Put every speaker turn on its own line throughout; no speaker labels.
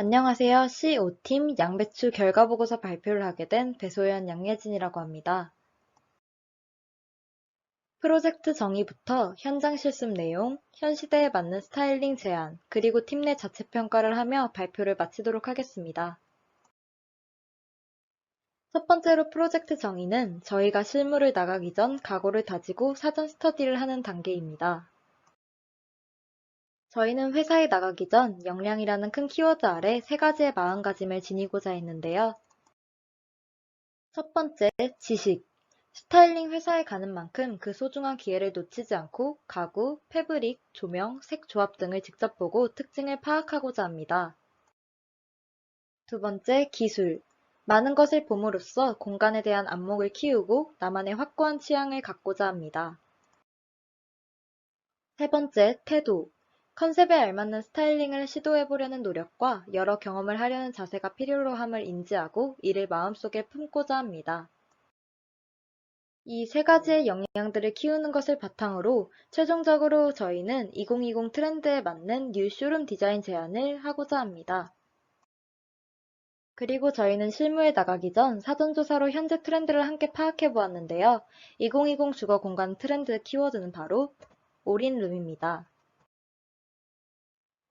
안녕하세요. C5팀 양배추 결과보고서 발표를 하게 된 배소연 양예진이라고 합니다. 프로젝트 정의부터 현장 실습 내용, 현 시대에 맞는 스타일링 제안, 그리고 팀 내 자체 평가를 하며 발표를 마치도록 하겠습니다. 첫 번째로 프로젝트 정의는 저희가 실무를 나가기 전 각오를 다지고 사전 스터디를 하는 단계입니다. 저희는 회사에 나가기 전 역량이라는 큰 키워드 아래 세 가지의 마음가짐을 지니고자 했는데요. 첫 번째, 지식. 스타일링 회사에 가는 만큼 그 소중한 기회를 놓치지 않고 가구, 패브릭, 조명, 색 조합 등을 직접 보고 특징을 파악하고자 합니다. 두 번째, 기술. 많은 것을 봄으로써 공간에 대한 안목을 키우고 나만의 확고한 취향을 갖고자 합니다. 세 번째, 태도. 컨셉에 알맞는 스타일링을 시도해보려는 노력과 여러 경험을 하려는 자세가 필요로 함을 인지하고 이를 마음속에 품고자 합니다. 이 세 가지의 역량들을 키우는 것을 바탕으로 최종적으로 저희는 2020 트렌드에 맞는 뉴 쇼룸 디자인 제안을 하고자 합니다. 그리고 저희는 실무에 나가기 전 사전조사로 현재 트렌드를 함께 파악해 보았는데요. 2020 주거 공간 트렌드 키워드는 바로 올인룸입니다.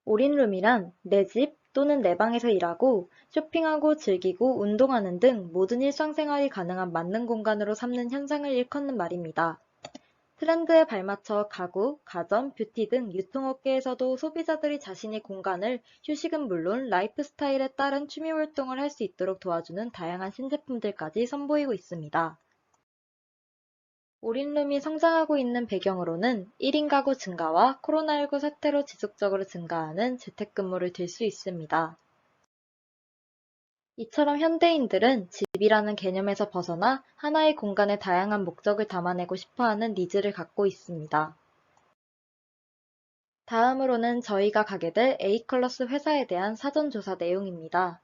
올인룸이란 내 집 또는 내 방에서 일하고 쇼핑하고 즐기고 운동하는 등 모든 일상생활이 가능한 만능 공간으로 삼는 현상을 일컫는 말입니다. 트렌드에 발맞춰 가구, 가전, 뷰티 등 유통업계에서도 소비자들이 자신의 공간을 휴식은 물론 라이프 스타일에 따른 취미 활동을 할 수 있도록 도와주는 다양한 신제품들까지 선보이고 있습니다. 올인룸이 성장하고 있는 배경으로는 1인 가구 증가와 코로나19 사태로 지속적으로 증가하는 재택근무를 들 수 있습니다. 이처럼 현대인들은 집이라는 개념에서 벗어나 하나의 공간에 다양한 목적을 담아내고 싶어하는 니즈를 갖고 있습니다. 다음으로는 저희가 가게 될 A컬러스 회사에 대한 사전조사 내용입니다.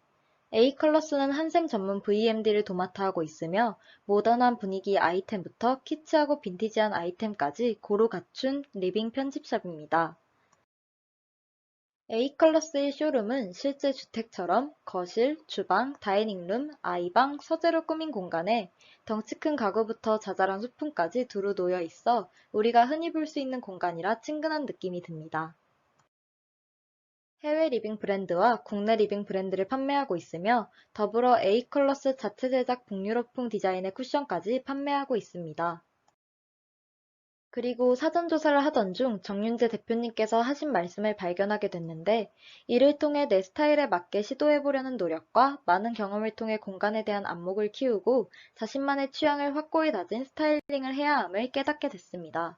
A컬러스는 한샘 전문 VMD를 도맡아 하고 있으며 모던한 분위기의 아이템부터 키치하고 빈티지한 아이템까지 고루 갖춘 리빙 편집샵입니다. A컬러스의 쇼룸은 실제 주택처럼 거실, 주방, 다이닝룸, 아이방, 서재로 꾸민 공간에 덩치 큰 가구부터 자잘한 소품까지 두루 놓여 있어 우리가 흔히 볼 수 있는 공간이라 친근한 느낌이 듭니다. 해외 리빙 브랜드와 국내 리빙 브랜드를 판매하고 있으며 더불어 A컬러스 자체 제작 북유럽풍 디자인의 쿠션까지 판매하고 있습니다. 그리고 사전조사를 하던 중 정윤재 대표님께서 하신 말씀을 발견하게 됐는데 이를 통해 내 스타일에 맞게 시도해보려는 노력과 많은 경험을 통해 공간에 대한 안목을 키우고 자신만의 취향을 확고히 다진 스타일링을 해야 함을 깨닫게 됐습니다.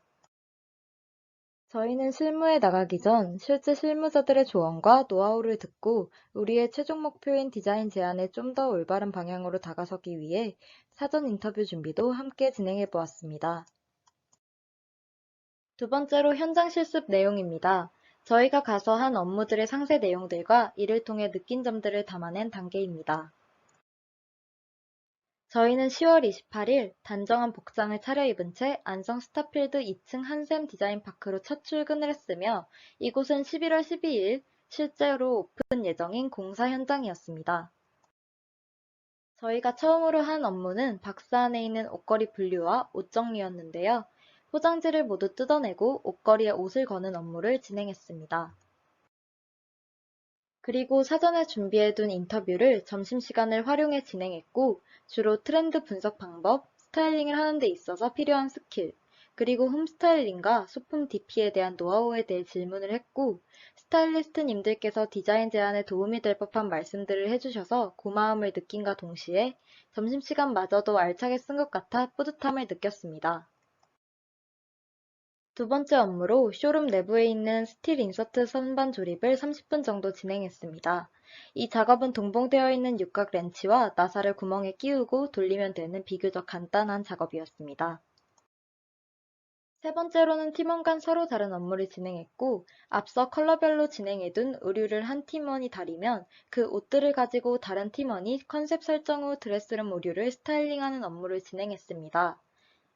저희는 실무에 나가기 전 실제 실무자들의 조언과 노하우를 듣고 우리의 최종 목표인 디자인 제안에 좀 더 올바른 방향으로 다가서기 위해 사전 인터뷰 준비도 함께 진행해 보았습니다. 두 번째로 현장 실습 내용입니다. 저희가 가서 한 업무들의 상세 내용들과 이를 통해 느낀 점들을 담아낸 단계입니다. 저희는 10월 28일 단정한 복장을 차려입은 채 안성 스타필드 2층 한샘 디자인파크로 첫 출근을 했으며 이곳은 11월 12일 실제로 오픈 예정인 공사 현장이었습니다. 저희가 처음으로 한 업무는 박스 안에 있는 옷걸이 분류와 옷 정리였는데요. 포장지를 모두 뜯어내고 옷걸이에 옷을 거는 업무를 진행했습니다. 그리고 사전에 준비해둔 인터뷰를 점심시간을 활용해 진행했고 주로 트렌드 분석 방법, 스타일링을 하는 데 있어서 필요한 스킬, 그리고 홈스타일링과 소품 DP에 대한 노하우에 대해 질문을 했고 스타일리스트님들께서 디자인 제안에 도움이 될 법한 말씀들을 해주셔서 고마움을 느낀과 동시에 점심시간마저도 알차게 쓴 것 같아 뿌듯함을 느꼈습니다. 두 번째 업무로 쇼룸 내부에 있는 스틸 인서트 선반 조립을 30분 정도 진행했습니다. 이 작업은 동봉되어 있는 육각 렌치와 나사를 구멍에 끼우고 돌리면 되는 비교적 간단한 작업이었습니다. 세 번째로는 팀원 간 서로 다른 업무를 진행했고 앞서 컬러별로 진행해둔 의류를 한 팀원이 다리면 그 옷들을 가지고 다른 팀원이 컨셉 설정 후 드레스룸 의류를 스타일링하는 업무를 진행했습니다.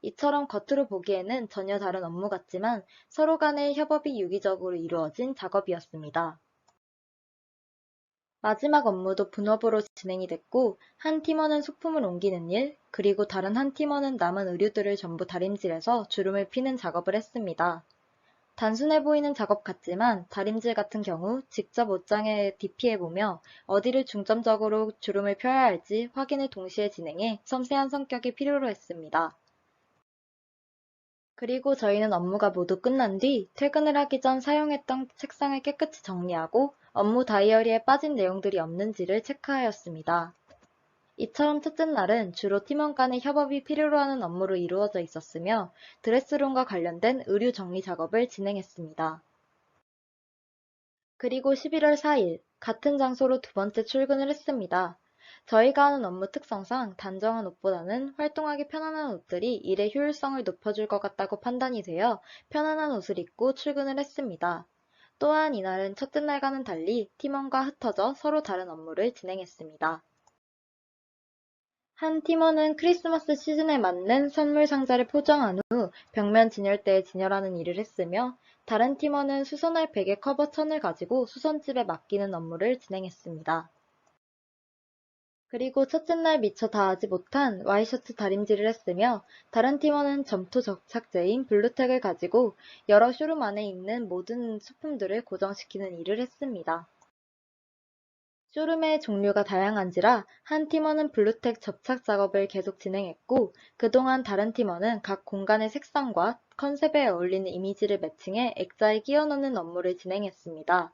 이처럼 겉으로 보기에는 전혀 다른 업무 같지만 서로 간의 협업이 유기적으로 이루어진 작업이었습니다. 마지막 업무도 분업으로 진행이 됐고, 한 팀원은 소품을 옮기는 일, 그리고 다른 한 팀원은 남은 의류들을 전부 다림질해서 주름을 피는 작업을 했습니다. 단순해 보이는 작업 같지만 다림질 같은 경우 직접 옷장에 DP해보며 어디를 중점적으로 주름을 펴야 할지 확인을 동시에 진행해 섬세한 성격이 필요로 했습니다. 그리고 저희는 업무가 모두 끝난 뒤 퇴근을 하기 전 사용했던 책상을 깨끗이 정리하고 업무 다이어리에 빠진 내용들이 없는지를 체크하였습니다. 이처럼 첫째 날은 주로 팀원 간의 협업이 필요로 하는 업무로 이루어져 있었으며 드레스룸과 관련된 의류 정리 작업을 진행했습니다. 그리고 11월 4일, 같은 장소로 두 번째 출근을 했습니다. 저희가 하는 업무 특성상 단정한 옷보다는 활동하기 편안한 옷들이 일의 효율성을 높여줄 것 같다고 판단이 되어 편안한 옷을 입고 출근을 했습니다. 또한 이날은 첫째 날과는 달리 팀원과 흩어져 서로 다른 업무를 진행했습니다. 한 팀원은 크리스마스 시즌에 맞는 선물 상자를 포장한 후 벽면 진열대에 진열하는 일을 했으며 다른 팀원은 수선할 베개 커버 천을 가지고 수선집에 맡기는 업무를 진행했습니다. 그리고 첫째 날 미처 다하지 못한 와이셔츠 다림질을 했으며 다른 팀원은 점토 접착제인 블루텍을 가지고 여러 쇼룸 안에 있는 모든 소품들을 고정시키는 일을 했습니다. 쇼룸의 종류가 다양한지라 한 팀원은 블루텍 접착 작업을 계속 진행했고 그동안 다른 팀원은 각 공간의 색상과 컨셉에 어울리는 이미지를 매칭해 액자에 끼워 넣는 업무를 진행했습니다.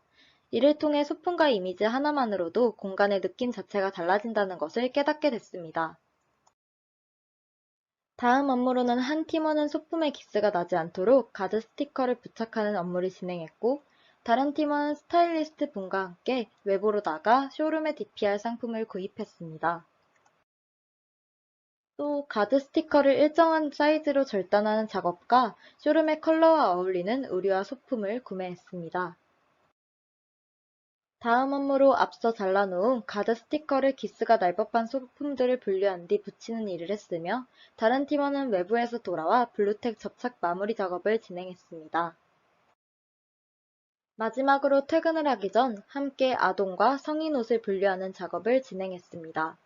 이를 통해 소품과 이미지 하나만으로도 공간의 느낌 자체가 달라진다는 것을 깨닫게 됐습니다. 다음 업무로는 한 팀원은 소품에 기스가 나지 않도록 가드 스티커를 부착하는 업무를 진행했고 다른 팀원은 스타일리스트 분과 함께 외부로 나가 쇼룸에 DP할 상품을 구입했습니다. 또 가드 스티커를 일정한 사이즈로 절단하는 작업과 쇼룸의 컬러와 어울리는 의류와 소품을 구매했습니다. 다음 업무로 앞서 잘라놓은 가드 스티커를 기스가 날 법한 소품들을 분류한 뒤 붙이는 일을 했으며 다른 팀원은 외부에서 돌아와 블루텍 접착 마무리 작업을 진행했습니다. 마지막으로 퇴근을 하기 전 함께 아동과 성인 옷을 분류하는 작업을 진행했습니다.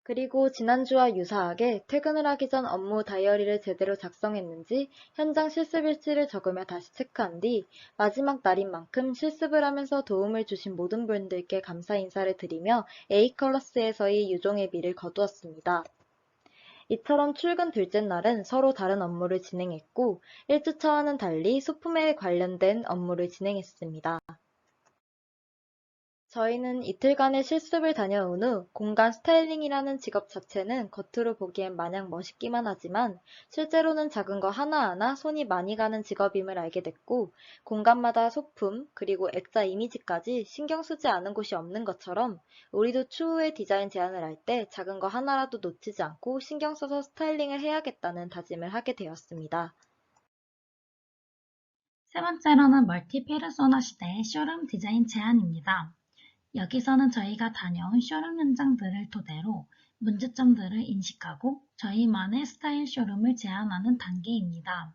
그리고 지난주와 유사하게 퇴근을 하기 전 업무 다이어리를 제대로 작성했는지 현장 실습일지를 적으며 다시 체크한 뒤 마지막 날인 만큼 실습을 하면서 도움을 주신 모든 분들께 감사 인사를 드리며 A컬러스에서의 유종의 미를 거두었습니다. 이처럼 출근 둘째 날은 서로 다른 업무를 진행했고 1주차와는 달리 소품에 관련된 업무를 진행했습니다. 저희는 이틀간의 실습을 다녀온 후 공간 스타일링이라는 직업 자체는 겉으로 보기엔 마냥 멋있기만 하지만 실제로는 작은 거 하나하나 손이 많이 가는 직업임을 알게 됐고 공간마다 소품 그리고 액자 이미지까지 신경 쓰지 않은 곳이 없는 것처럼 우리도 추후에 디자인 제안을 할 때 작은 거 하나라도 놓치지 않고 신경 써서 스타일링을 해야겠다는 다짐을 하게 되었습니다.
세 번째로는 멀티 페르소나 시대의 쇼룸 디자인 제안입니다. 여기서는 저희가 다녀온 쇼룸 현장들을 토대로 문제점들을 인식하고 저희만의 스타일 쇼룸을 제안하는 단계입니다.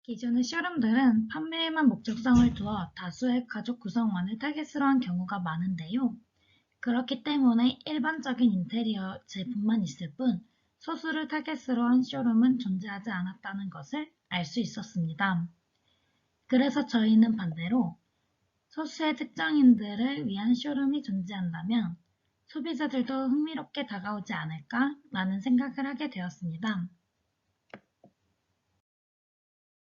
기존의 쇼룸들은 판매에만 목적성을 두어 다수의 가족 구성원을 타겟으로 한 경우가 많은데요. 그렇기 때문에 일반적인 인테리어 제품만 있을 뿐 소수를 타겟으로 한 쇼룸은 존재하지 않았다는 것을 알 수 있었습니다. 그래서 저희는 반대로 소수의 특정인들을 위한 쇼룸이 존재한다면 소비자들도 흥미롭게 다가오지 않을까라는 생각을 하게 되었습니다.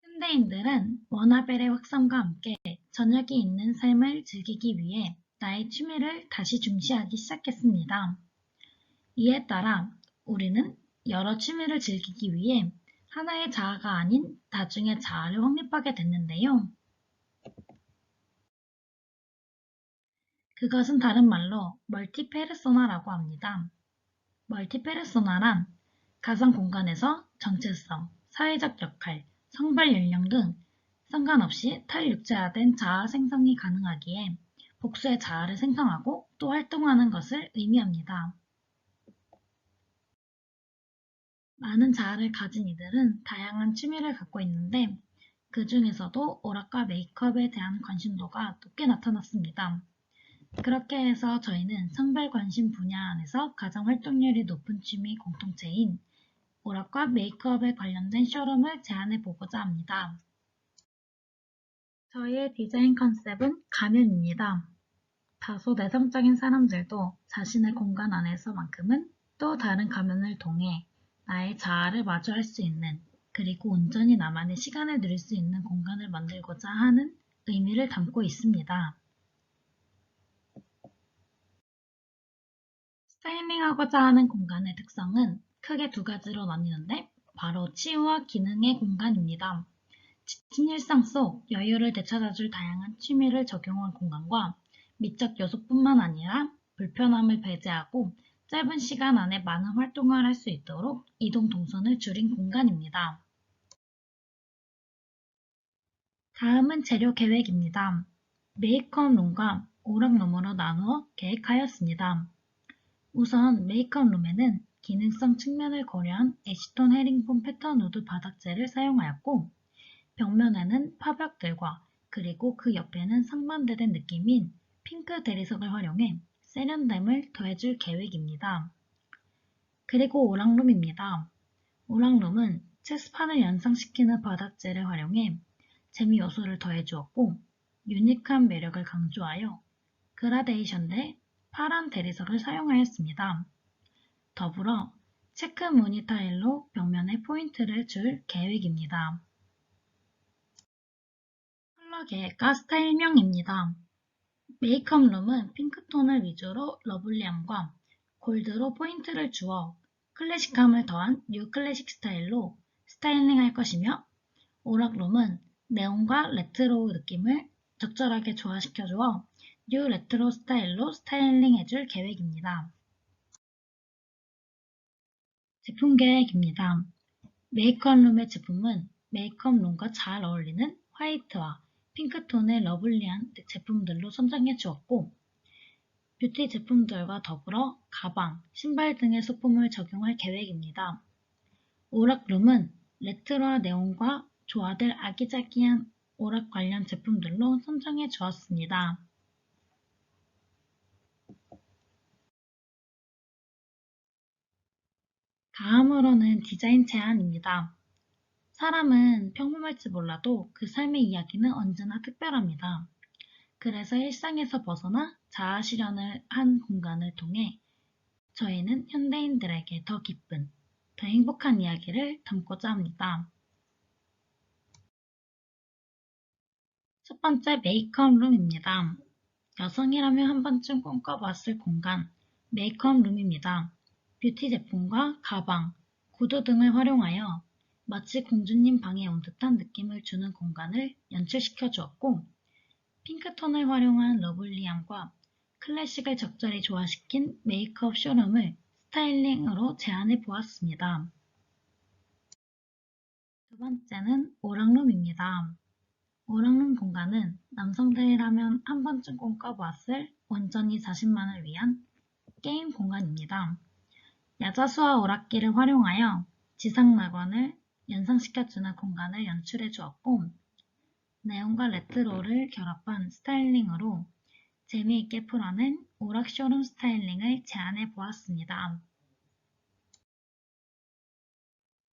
현대인들은 워라밸의 확산과 함께 저녁이 있는 삶을 즐기기 위해 나의 취미를 다시 중시하기 시작했습니다. 이에 따라 우리는 여러 취미를 즐기기 위해 하나의 자아가 아닌 다중의 자아를 확립하게 됐는데요. 그것은 다른 말로 멀티페르소나라고 합니다. 멀티페르소나란 가상 공간에서 정체성, 사회적 역할, 성별 연령 등 상관없이 탈육체화된 자아 생성이 가능하기에 복수의 자아를 생성하고 또 활동하는 것을 의미합니다. 많은 자아를 가진 이들은 다양한 취미를 갖고 있는데 그 중에서도 오락과 메이크업에 대한 관심도가 높게 나타났습니다. 그렇게 해서 저희는 성별 관심 분야 안에서 가장 활동률이 높은 취미 공동체인 오락과 메이크업에 관련된 쇼룸을 제안해 보고자 합니다. 저희의 디자인 컨셉은 가면입니다. 다소 내성적인 사람들도 자신의 공간 안에서만큼은 또 다른 가면을 통해 나의 자아를 마주할 수 있는, 그리고 온전히 나만의 시간을 누릴 수 있는 공간을 만들고자 하는 의미를 담고 있습니다. 스타일링하고자 하는 공간의 특성은 크게 두 가지로 나뉘는데, 바로 치유와 기능의 공간입니다. 지친 일상 속 여유를 되찾아줄 다양한 취미를 적용한 공간과 미적 요소뿐만 아니라 불편함을 배제하고 짧은 시간 안에 많은 활동을 할 수 있도록 이동 동선을 줄인 공간입니다. 다음은 재료 계획입니다. 메이크업룸과 오락룸으로 나누어 계획하였습니다. 우선 메이크업룸에는 기능성 측면을 고려한 애시톤 헤링본 패턴 우드 바닥재를 사용하였고, 벽면에는 파벽들과 그리고 그 옆에는 상반되는 느낌인 핑크 대리석을 활용해 세련됨을 더해줄 계획입니다. 그리고 오락룸입니다. 오락룸은 체스판을 연상시키는 바닥재를 활용해 재미 요소를 더해주었고, 유니크한 매력을 강조하여 그라데이션 대 파란 대리석을 사용하였습니다. 더불어 체크 무늬 타일로 벽면에 포인트를 줄 계획입니다. 컬러 계획과 스타일명입니다. 메이크업룸은 핑크톤을 위주로 러블리함과 골드로 포인트를 주어 클래식함을 더한 뉴 클래식 스타일로 스타일링할 것이며, 오락룸은 네온과 레트로 느낌을 적절하게 조화시켜주어 뉴 레트로 스타일로 스타일링해줄 계획입니다. 제품 계획입니다. 메이크업룸의 제품은 메이크업룸과 잘 어울리는 화이트와 핑크톤의 러블리한 제품들로 선정해 주었고, 뷰티 제품들과 더불어 가방, 신발 등의 소품을 적용할 계획입니다. 오락룸은 레트로와 네온과 조화될 아기자기한 오락 관련 제품들로 선정해 주었습니다. 다음으로는 디자인 제안입니다. 사람은 평범할지 몰라도 그 삶의 이야기는 언제나 특별합니다. 그래서 일상에서 벗어나 자아 실현을 한 공간을 통해 저희는 현대인들에게 더 기쁜, 더 행복한 이야기를 담고자 합니다. 첫 번째 메이크업룸입니다. 여성이라면 한 번쯤 꿈꿔봤을 공간, 메이크업룸입니다. 뷰티 제품과 가방, 구두 등을 활용하여 마치 공주님 방에 온 듯한 느낌을 주는 공간을 연출시켜 주었고, 핑크톤을 활용한 러블리함과 클래식을 적절히 조화시킨 메이크업 쇼룸을 스타일링으로 제안해 보았습니다. 두 번째는 오락룸입니다. 오락룸 공간은 남성들이라면 한 번쯤 꿈꿔보았을 온전히 자신만을 위한 게임 공간입니다. 야자수와 오락기를 활용하여 지상낙원을 연상시켜주는 공간을 연출해 주었고, 네온과 레트로를 결합한 스타일링으로 재미있게 풀어낸 오락 쇼룸 스타일링을 제안해 보았습니다.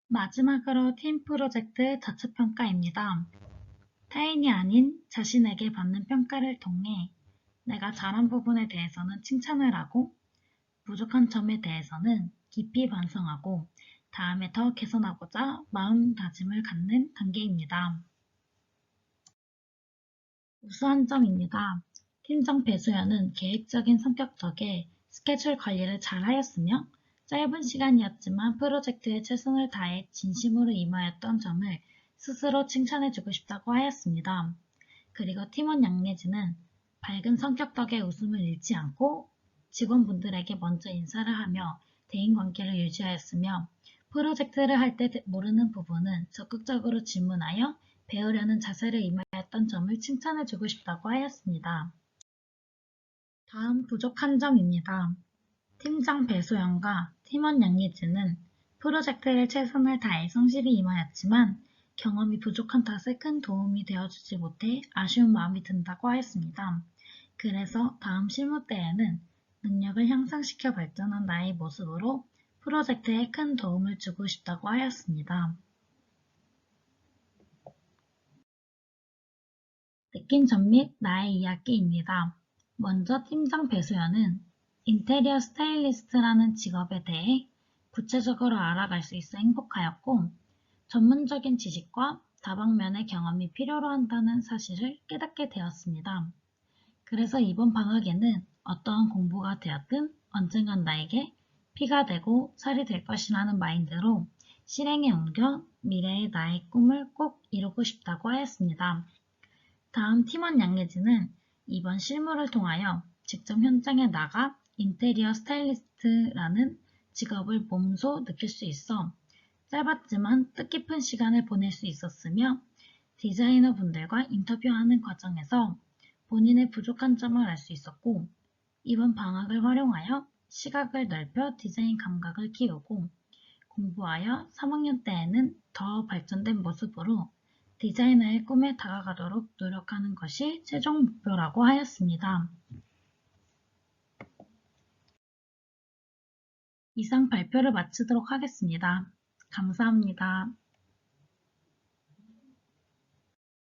마지막으로 팀 프로젝트 자체평가입니다. 타인이 아닌 자신에게 받는 평가를 통해 내가 잘한 부분에 대해서는 칭찬을 하고, 부족한 점에 대해서는 깊이 반성하고 다음에 더 개선하고자 마음다짐을 갖는 단계입니다. 우수한 점입니다. 팀장 배수연은 계획적인 성격 덕에 스케줄 관리를 잘 하였으며, 짧은 시간이었지만 프로젝트에 최선을 다해 진심으로 임하였던 점을 스스로 칭찬해주고 싶다고 하였습니다. 그리고 팀원 양예진은 밝은 성격 덕에 웃음을 잃지 않고 직원분들에게 먼저 인사를 하며 대인관계를 유지하였으며, 프로젝트를 할 때 모르는 부분은 적극적으로 질문하여 배우려는 자세를 임하였던 점을 칭찬해주고 싶다고 하였습니다. 다음 부족한 점입니다. 팀장 배소영과 팀원 양예진은 프로젝트에 최선을 다해 성실히 임하였지만 경험이 부족한 탓에 큰 도움이 되어주지 못해 아쉬운 마음이 든다고 하였습니다. 그래서 다음 실무 때에는 능력을 향상시켜 발전한 나의 모습으로 프로젝트에 큰 도움을 주고 싶다고 하였습니다. 느낀 점 및 나의 이야기입니다. 먼저 팀장 배수연은 인테리어 스타일리스트라는 직업에 대해 구체적으로 알아갈 수 있어 행복하였고, 전문적인 지식과 다방면의 경험이 필요로 한다는 사실을 깨닫게 되었습니다. 그래서 이번 방학에는 어떠한 공부가 되었든 언젠간 나에게 피가 되고 살이 될 것이라는 마인드로 실행에 옮겨 미래의 나의 꿈을 꼭 이루고 싶다고 하였습니다. 다음 팀원 양예진은 이번 실무를 통하여 직접 현장에 나가 인테리어 스타일리스트라는 직업을 몸소 느낄 수 있어 짧았지만 뜻깊은 시간을 보낼 수 있었으며, 디자이너 분들과 인터뷰하는 과정에서 본인의 부족한 점을 알 수 있었고, 이번 방학을 활용하여 시각을 넓혀 디자인 감각을 키우고 공부하여 3학년 때에는 더 발전된 모습으로 디자이너의 꿈에 다가가도록 노력하는 것이 최종 목표라고 하였습니다. 이상 발표를 마치도록 하겠습니다. 감사합니다.